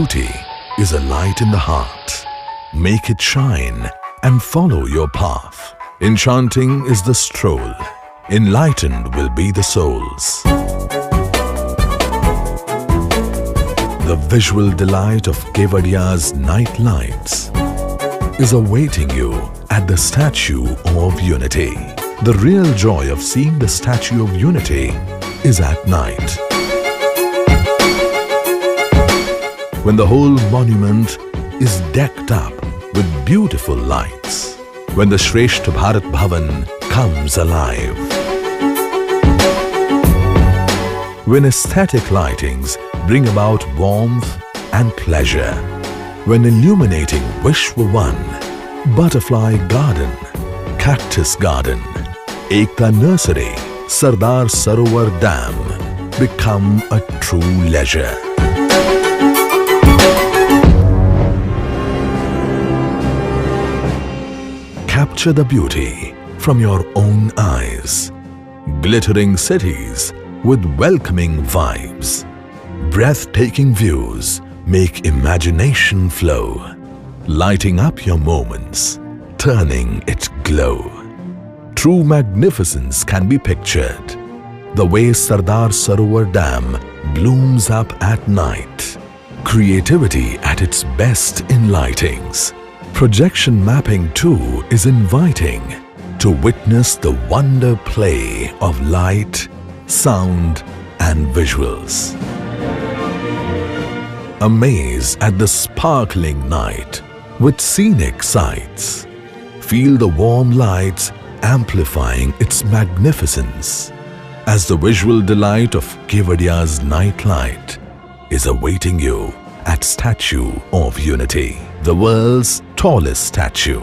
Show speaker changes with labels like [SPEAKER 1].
[SPEAKER 1] Beauty is a light in the heart. Make it shine and follow your path. Enchanting is the stroll. Enlightened will be the souls. The visual delight of Kevadiya's night lights is awaiting you at the Statue of Unity. The real joy of seeing the Statue of Unity is at night, when the whole monument is decked up with beautiful lights, when the Shrestha Bharat Bhavan comes alive, when aesthetic lightings bring about warmth and pleasure, when illuminating Vishwa One, Butterfly Garden, Cactus Garden, Ekta Nursery, Sardar Sarovar Dam become a true leisure. Capture the beauty from your own eyes. Glittering cities with welcoming vibes. Breathtaking views make imagination flow, lighting up your moments, turning it glow. True magnificence can be pictured, the way Sardar Sarovar Dam blooms up at night. Creativity at its best in lightings. Projection mapping too is inviting to witness the wonder play of light, sound and visuals. Amaze at the sparkling night with scenic sights. Feel the warm lights amplifying its magnificence as the visual delight of Kevadiya's night light is awaiting you at Statue of Unity, the world's tallest statue.